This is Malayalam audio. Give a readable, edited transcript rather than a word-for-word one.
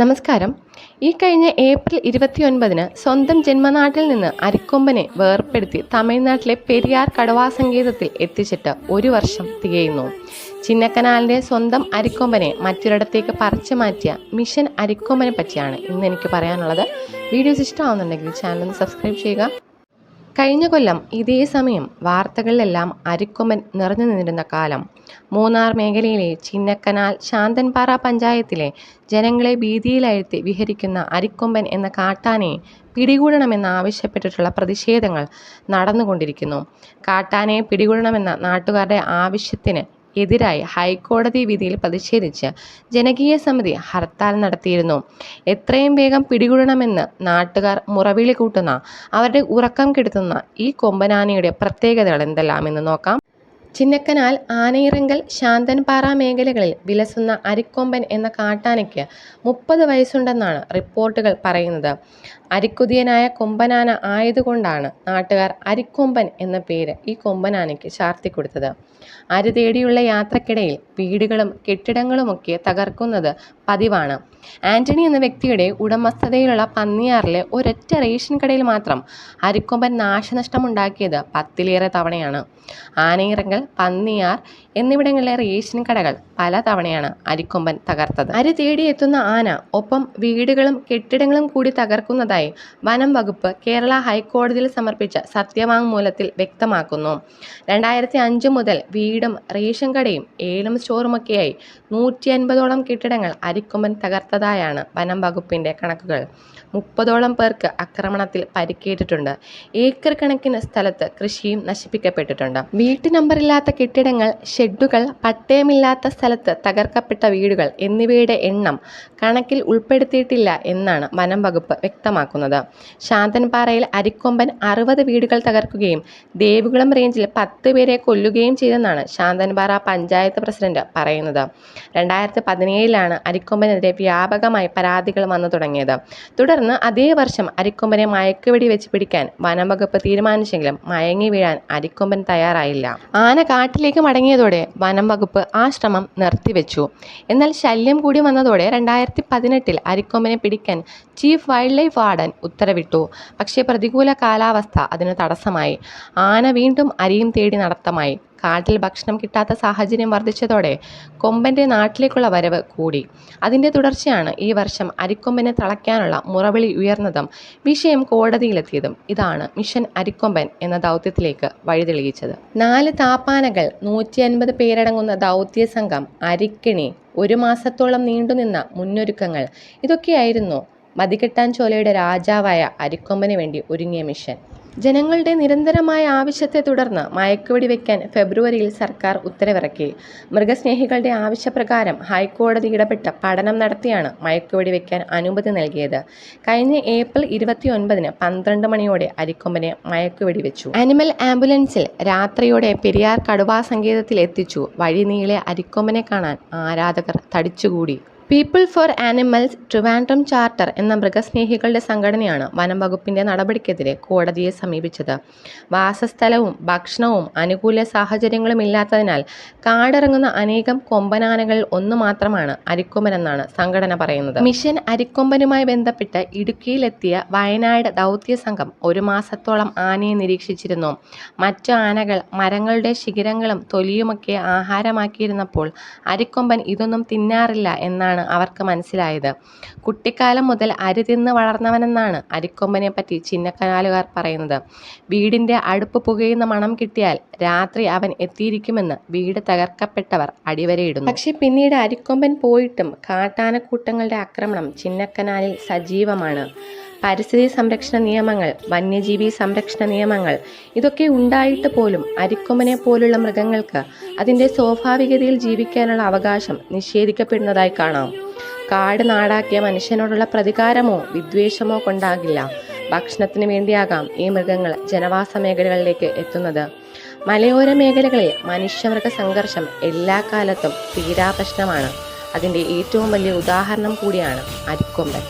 നമസ്കാരം. ഈ കഴിഞ്ഞ ഏപ്രിൽ 29 സ്വന്തം ജന്മനാട്ടിൽ നിന്ന് അരിക്കൊമ്പനെ വേർപെടുത്തി തമിഴ്നാട്ടിലെ പെരിയാർ കടുവാ സങ്കേതത്തിൽ എത്തിച്ചിട്ട് 1 വർഷം തികയുന്നു. ചിന്നക്കനാലിൻ്റെ സ്വന്തം അരിക്കൊമ്പനെ മറ്റൊരിടത്തേക്ക് പറിച്ചു മാറ്റിയ മിഷൻ അരിക്കൊമ്പനെ പറ്റിയാണ് ഇന്ന് എനിക്ക് പറയാനുള്ളത്. വീഡിയോസ് ഇഷ്ടമാവുന്നുണ്ടെങ്കിൽ ചാനൽ ഒന്ന് സബ്സ്ക്രൈബ് ചെയ്യുക. കഴിഞ്ഞ കൊല്ലം ഇതേ സമയം വാർത്തകളിലെല്ലാം അരിക്കൊമ്പൻ നിറഞ്ഞു നിന്നിരുന്ന കാലം. മൂന്നാർ മേഖലയിലെ ചിന്നക്കനാൽ ശാന്തൻപാറ പഞ്ചായത്തിലെ ജനങ്ങളെ ഭീതിയിലാഴ്ത്തി വിഹരിക്കുന്ന അരിക്കൊമ്പൻ എന്ന കാട്ടാനയെ പിടികൂടണമെന്നാവശ്യപ്പെട്ടിട്ടുള്ള പ്രതിഷേധങ്ങൾ നടന്നുകൊണ്ടിരിക്കുന്നു. കാട്ടാനയെ പിടികൂടണമെന്ന നാട്ടുകാരുടെ ആവശ്യത്തിന് എതിരായി ഹൈക്കോടതി വിധിയിൽ പ്രതിഷേധിച്ച് ജനകീയ സമിതി ഹർത്താൽ നടത്തിയിരുന്നു. എത്രയും വേഗം പിടികൂടണമെന്ന് നാട്ടുകാർ മുറവിളി കൂട്ടുന്ന, അവരുടെ ഉറക്കം കെടുത്തുന്ന ഈ കൊമ്പനാനയുടെ പ്രത്യേകതകൾ എന്തെല്ലാമെന്ന് നോക്കാം. ചിന്നക്കനാൽ, ആനയിറങ്കൽ, ശാന്തൻപാറ മേഖലകളിൽ വിലസുന്ന അരിക്കൊമ്പൻ എന്ന കാട്ടാനയ്ക്ക് 30 വയസ്സുണ്ടെന്നാണ് റിപ്പോർട്ടുകൾ പറയുന്നത്. അരിക്കുതിയനായ കൊമ്പനാന ആയതുകൊണ്ടാണ് നാട്ടുകാർ അരിക്കൊമ്പൻ എന്ന പേര് ഈ കൊമ്പനാനയ്ക്ക് ചാർത്തിക്കൊടുത്തത്. അരി തേടിയുള്ള യാത്രക്കിടയിൽ വീടുകളും കെട്ടിടങ്ങളുമൊക്കെ തകർക്കുന്നത് പതിവാണ്. ആന്റണി എന്ന വ്യക്തിയുടെ ഉടമസ്ഥതയിലുള്ള പന്നിയാറിലെ ഒരൊറ്റ റേഷൻ കടയിൽ മാത്രം അരിക്കൊമ്പൻ നാശനഷ്ടമുണ്ടാക്കിയത് 10ലേറെ തവണയാണ്. ആനയിറങ്കൽ, പന്നിയാർ എന്നിവിടങ്ങളിലെ റേഷൻ കടകൾ പല തവണയാണ് അരിക്കൊമ്പൻ തകർത്തത്. അരി തേടിയെത്തുന്ന ആന ഒപ്പം വീടുകളും കെട്ടിടങ്ങളും കൂടി തകർക്കുന്നതായി വനം വകുപ്പ് കേരള ഹൈക്കോടതിയിൽ സമർപ്പിച്ച സത്യവാങ്മൂലത്തിൽ വ്യക്തമാക്കുന്നു. 2005 മുതൽ വീടും റേഷൻ കടയും ഏലം സ്റ്റോറുമൊക്കെയായി 150ഓളം കെട്ടിടങ്ങൾ അരിക്കൊമ്പൻ തകർത്തതായാണ് വനം വകുപ്പിന്റെ കണക്കുകൾ. 30ഓളം പേർക്ക് ആക്രമണത്തിൽ പരിക്കേറ്റിട്ടുണ്ട്. ഏക്കർ കണക്കിന് സ്ഥലത്ത് കൃഷിയും നശിപ്പിക്കപ്പെട്ടിട്ടുണ്ട്. വീട്ടു നമ്പറില്ലാത്ത കെട്ടിടങ്ങൾ, ഷെഡുകൾ, പട്ടയമില്ലാത്ത സ്ഥലത്ത് തകർക്കപ്പെട്ട വീടുകൾ എന്നിവയുടെ എണ്ണം കണക്കിൽ ഉൾപ്പെടുത്തിയിട്ടില്ല എന്നാണ് വനം വകുപ്പ് വ്യക്തമാക്കുന്നത്. ശാന്തൻപാറയിൽ അരിക്കൊമ്പൻ 60 വീടുകൾ തകർക്കുകയും ദേവികുളം റേഞ്ചിൽ 10 പേരെ കൊല്ലുകയും ചെയ്തെന്നാണ് ശാന്തൻപാറ പഞ്ചായത്ത് പ്രസിഡന്റ് പറയുന്നത്. 2017 അരിക്കൊമ്പനെതിരെ വ്യാപകമായി പരാതികൾ വന്നു തുടങ്ങിയത്. തുടർന്ന് അതേ വർഷം അരിക്കൊമ്പനെ മയക്കുവെടി വെച്ച് പിടിക്കാൻ വനം വകുപ്പ് തീരുമാനിച്ചെങ്കിലും മയങ്ങി വീഴാൻ അരിക്കൊമ്പൻ തയ്യാറായില്ല. ആന കാട്ടിലേക്ക് മടങ്ങിയതോടെ വനം വകുപ്പ് ആ ശ്രമം നിർത്തിവെച്ചു. എന്നാൽ ശല്യം കൂടി വന്നതോടെ 2018 അരിക്കൊമ്പനെ പിടിക്കാൻ ചീഫ് വൈൽഡ് ലൈഫ് വാർഡൻ ഉത്തരവിട്ടു. പക്ഷേ പ്രതികൂല കാലാവസ്ഥ അതിന് തടസ്സമായി. ആന വീണ്ടും അരിയും തേടി നടത്തമായി. കാട്ടിൽ ഭക്ഷണം കിട്ടാത്ത സാഹചര്യം വർദ്ധിച്ചതോടെ കൊമ്പന്റെ നാട്ടിലേക്കുള്ള വരവ് കൂടി. അതിന്റെ തുടർച്ചയാണ് ഈ വർഷം അരിക്കൊമ്പനെ തളയ്ക്കാനുള്ള മുറവിളി ഉയർന്നതും വിഷയം കോടതിയിലെത്തിയതും. ഇതാണ് മിഷൻ അരിക്കൊമ്പൻ എന്ന ദൗത്യത്തിലേക്ക് വഴിതെളിയിച്ചത്. 4 താപ്പാനകൾ, 150 പേരടങ്ങുന്ന ദൗത്യ സംഘം, അരിക്കിണി, 1 മാസത്തോളം നീണ്ടുനിന്ന മുന്നൊരുക്കങ്ങൾ, ഇതൊക്കെയായിരുന്നു മതികെട്ടാൻ ചോലയുടെ രാജാവായ അരിക്കൊമ്പന് വേണ്ടി ഒരുങ്ങിയ മിഷൻ. ജനങ്ങളുടെ നിരന്തരമായ ആവശ്യത്തെ തുടർന്ന് മയക്കുവെടി വയ്ക്കാൻ ഫെബ്രുവരിയിൽ സർക്കാർ ഉത്തരവിറക്കി. മൃഗസ്നേഹികളുടെ ആവശ്യപ്രകാരം ഹൈക്കോടതി ഇടപെട്ട് പഠനം നടത്തിയാണ് മയക്കുവെടി വയ്ക്കാൻ അനുമതി നൽകിയത്. കഴിഞ്ഞ ഏപ്രിൽ 29 12 മണിയോടെ അരിക്കൊമ്പനെ മയക്കുവെടി വെച്ചു. ആനിമൽ ആംബുലൻസിൽ രാത്രിയോടെ പെരിയാർ കടുവാ സങ്കേതത്തിൽ എത്തിച്ചു. വഴി നീളെ അരിക്കൊമ്പനെ കാണാൻ ആരാധകർ തടിച്ചുകൂടി. People for animals Trivandrum charter എന്ന മൃഗസ്നേഹികളുടെ സംഘടനയാണ് വനം വകുപ്പിന്റെ നടപടിക്കെതിരെ കോടതിയെ സമീപിച്ചത്. വാസസ്ഥലവും ഭക്ഷണവും അനുകൂല സാഹചര്യങ്ങളും ഇല്ലാത്തതിനാൽ കാടിറങ്ങുന്ന അനേകം കൊമ്പനാനകളിൽ ഒന്ന് മാത്രമാണ് അരിക്കൊമ്പനെന്നാണ് സംഘടന പറയുന്നത്. മിഷൻ അരിക്കൊമ്പനുമായി ബന്ധപ്പെട്ട് ഇടുക്കിയിലെത്തിയ വയനാട് ദൗത്യ സംഘം 1 മാസത്തോളം ആനയെ നിരീക്ഷിച്ചിരുന്നു. മറ്റു ആനകൾ മരങ്ങളുടെ ശിഖരങ്ങളും തൊലിയുമൊക്കെ ആഹാരമാക്കിയിരുന്നപ്പോൾ അരിക്കൊമ്പൻ ഇതൊന്നും തിന്നാറില്ല എന്നാണ് അവർക്ക് മനസ്സിലായത്. കുട്ടിക്കാലം മുതൽ അരി തിന്ന് വളർന്നവനെന്നാണ് അരിക്കൊമ്പനെ പറ്റി ചിന്നക്കനാലുകാർ പറയുന്നത്. വീടിന്റെ അടുപ്പ് പുകയുന്ന മണം കിട്ടിയാൽ രാത്രി അവൻ എത്തിയിരിക്കുമെന്ന് വീട് തകർക്കപ്പെട്ടവർ അടിവരയിടുന്നു. പക്ഷെ പിന്നീട് അരിക്കൊമ്പൻ പോയിട്ടും കാട്ടാനക്കൂട്ടങ്ങളുടെ ആക്രമണം ചിന്നക്കനാലിൽ സജീവമാണ്. പരിസ്ഥിതി സംരക്ഷണ നിയമങ്ങൾ, വന്യജീവി സംരക്ഷണ നിയമങ്ങൾ ഇതൊക്കെ ഉണ്ടായിട്ട് പോലും അരിക്കൊമ്പനെ പോലുള്ള മൃഗങ്ങൾക്ക് അതിൻ്റെ സ്വാഭാവികതയിൽ ജീവിക്കാനുള്ള അവകാശം നിഷേധിക്കപ്പെടുന്നതായി കാണാം. കാട് നാടാക്കിയ മനുഷ്യനോടുള്ള പ്രതികാരമോ വിദ്വേഷമോ കൊണ്ടാകില്ല. ഭക്ഷണത്തിന് വേണ്ടിയാകാം ഈ മൃഗങ്ങൾ ജനവാസ മേഖലകളിലേക്ക് എത്തുന്നത്. മലയോര മേഖലകളിൽ മനുഷ്യമൃഗ സംഘർഷം എല്ലാ കാലത്തും തീരാ പ്രശ്നമാണ്. അതിൻ്റെ ഏറ്റവും വലിയ ഉദാഹരണം കൂടിയാണ് അരിക്കൊമ്പൻ.